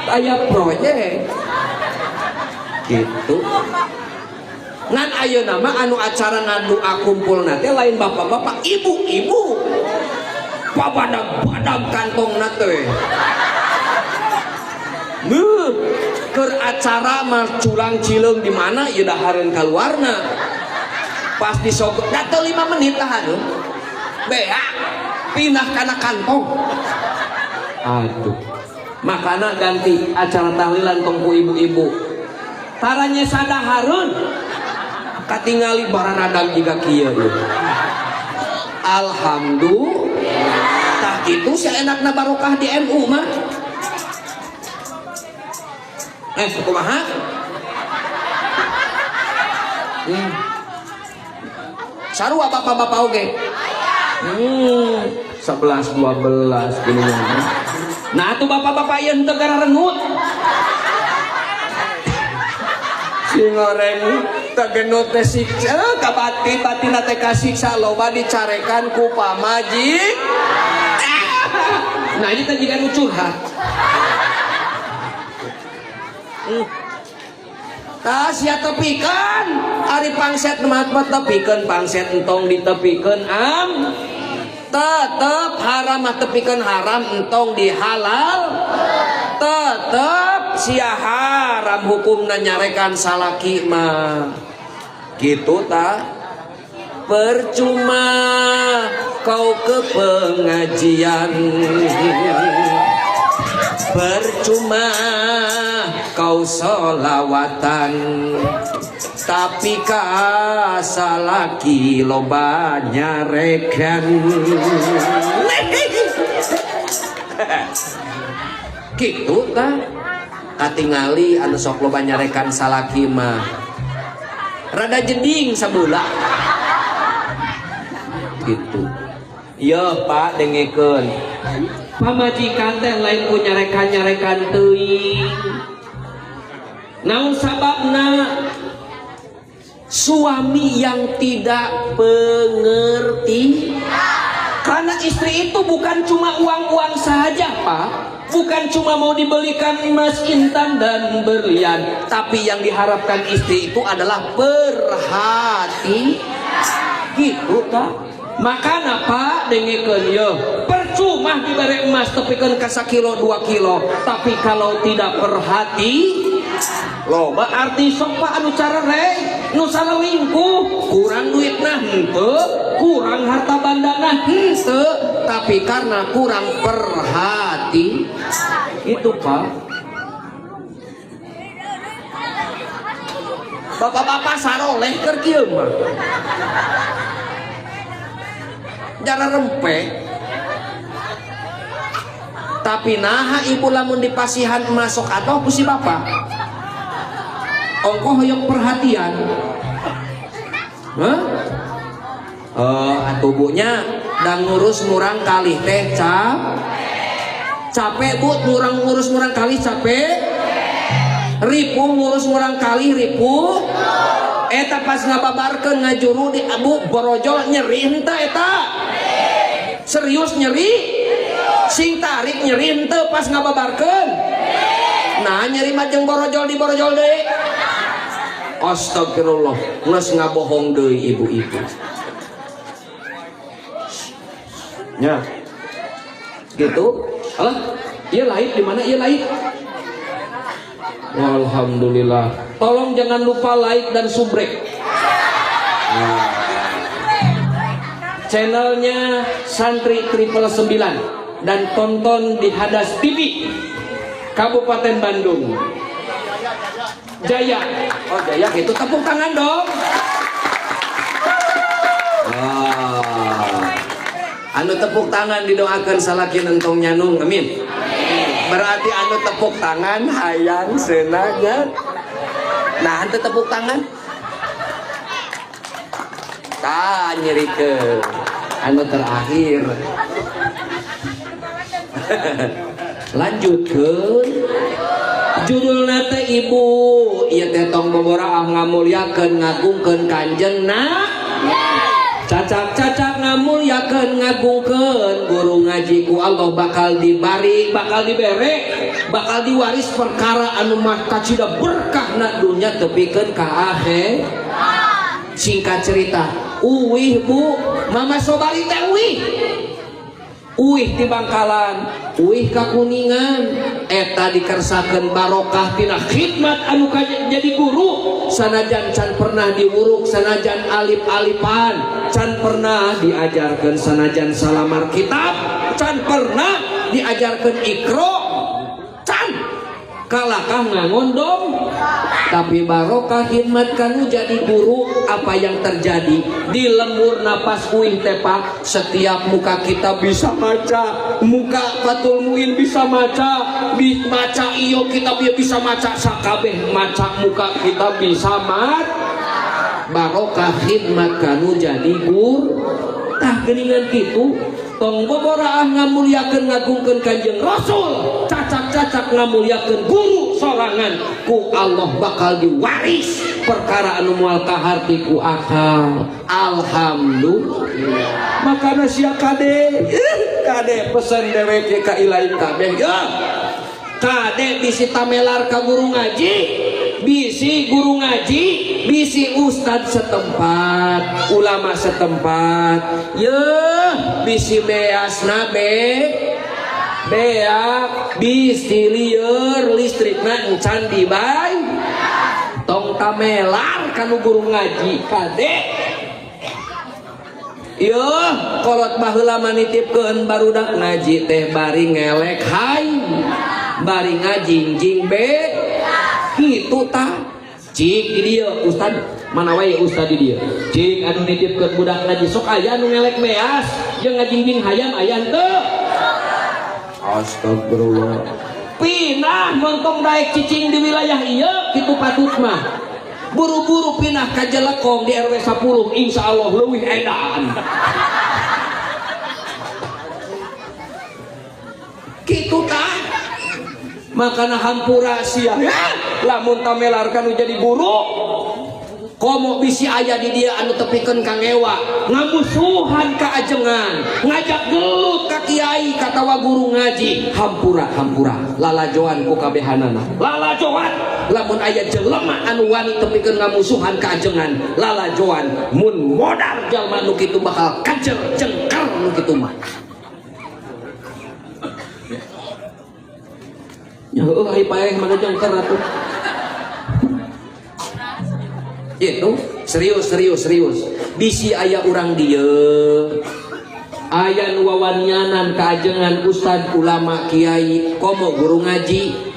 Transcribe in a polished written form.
aya proyek gitu. Ngan ayeuna mah anu acara ngadua kumpul nate lain bapak-bapak, ibu-ibu pabadam kantong nate keur acara mah culang cileung di mana ieu dahareun kaluarna pas disogok datang 5 menit tahan beak pindah kana kantong. Aduh, makana ganti acara tahlilan tong ku ibu-ibu taranya sadahareun katingali baranadang jiga kieu. Alhamdulillah tah kitu saenakna barokah di NU mah. Kumaha? Sarua bapak-bapak oge. 11 12 gini. Nah atuh bapak-bapak ieu teu gara renut. Si ngoreng teu genut teh siksa ka batin teh kasiksa loba dicarekan ku pamajik. Nah ieu teh jiga nu curhat. Tah sia tepikeun ari pangset mah tepikeun pangset entong ditepikeun tetep haram mah tepikeun haram entong dihalal tetep sia haram hukumna nyarekan salaki mah gitu tah. Percuma kau ke pengajian, percuma kau solawatan, tapi kasalaki loba nyarekan. Gitu tah katingali anu sok loba nyarekan salaki mah rada jeding sabeula gitu. Ya Pak dengekeun pamajikan teh lain ku nyarekan teuing. Naon sababna? Suami yang tidak pengerti. Karena istri itu bukan cuma uang-uang saja Pak, bukan cuma mau dibelikan emas intan dan berlian, tapi yang diharapkan istri itu adalah perhati gitu Pak. Makana Pak dengekeun ye, percuma diberi emas tepikeun ka 1 kilo 2 kilo, tapi kalau tidak perhati loba arti sok Pak anu carere nu salewingkuh kurang duitna henteu, kurang harta bandana henteu, tapi karena kurang perhati itu Pak. Bapak-bapak saroleh keur kieu mah jana rempeh, tapi naha ibu lamun dipasihan masuk atau kusi bapak ongkoh hoyong perhatian. Atubunya dan ngurus murang kali teh capek bu, ngurus murang kali capek, ripu ngurus murang kali ripu. Eta pas ngababarkeun ngajuru di abu borojol nyeri henteu eta. Serius nyeri? Sing tarik nyeri henteu pas ngababarkeun. Nah nyeri mah jeung borojol di borojol deui. Astagfirullah, geus ngabohong deui ibu-ibu. Nya. Gitu? Alah, ieu lain di mana ieu lain? Alhamdulillah. Tolong jangan lupa like dan subrek. Channelnya Santri 999 dan tonton di Hadas TV Kabupaten Bandung. Jaya. Oh Jaya itu tepuk tangan dong. Anu tepuk tangan didoakan salakin entong nyanung, amin. Berarti anu tepuk tangan hayang senanya. Nah anu tepuk tangan tah nyerikeun anu terakhir. Lanjutkeun judulna teh ibu ieu teh tong bobora ngamulyakeun ngagungkeun kanjengna. Cacak-cacak ngamulyakeun ngagungkeun guru guru ngaji ku Allah bakal diberi, bakal dibere, bakal diwaris perkara anu mah kacida berkah na dunya tepikeun ka akhir. Singkat cerita, uwih Bu, Mama Sobari teh uwih di Bangkalan, uwih ka Kuningan, eta dikersakeun barokah tina khidmat anu jadi guru. Sanajan can pernah diuruk, sanajan alip-alipan, can pernah diajarkeun sanajan salamar kitab, can pernah diajarkeun ikro, can kalakah ngangondom. Tapi barokah khidmat kanu jadi guru, apa yang terjadi di lembur napas uing tepak, setiap muka kita bisa maca, muka Batul Muin bisa maca, maca iyo kita bisa maca, sakabeh maca muka kita bisa mat. Barokah khidmat kanu jadi guru. Tah geuningan kitu tong boboraah ngamulyakeun ngagungkeun Kanjeng Rasul, cacak-cacak ngamulyakeun guru sorangan, ku Allah bakal diwaris perkara anu moal kaharti ku akal. Alhamdulillah. Makana sia kade pesen dewek ka ilain kabeh ya. Kade bisi tamelar ka guru ngaji, bisi guru ngaji, bisi ustad setempat, ulama setempat, yeuh bisi beasna beak, bisi lieur listrikna encan dibay, tong tamelar kanu guru ngaji kade. Yeuh kolot baheula manitipkeun barudak ngaji teh bari ngelek hai, bari ngajingjing bet kitu tah. Cik di dieu ustad mana wae ustad di dieu, cik anu nitipkeun budak ngaji sok aya anu ngelek beas jeung ngajingjing hayam aya teu. Astagfirullah. Pinah montong daek cicing di wilayah ieu kitu patut mah. Buru-buru pinah ka Jelekong di RW 10, insyaallah leuwih edan. Kitu tah. Makana hampura sia lamun tamelar kanu jadi guru komo bisi aya di dia anu tepikeun ka ngewa, ngamusuhan ka ajengan, ngajak gelut ka kiai katawa guru ngaji, hampura lalajoan ku kabehanana, lalajoan lamun aya jelema anu wani tepikeun ngamusuhan ka ajengan, lalajoan mun modal jalma nu kitu bakal kajer cengker nu kitu mah. Ya ai paeh mana jengker atuh. Itu serius. Bisi aya urang dieu. Aya nu wawanyanan ka ajengan ustad ulama kiai, komo guru ngaji,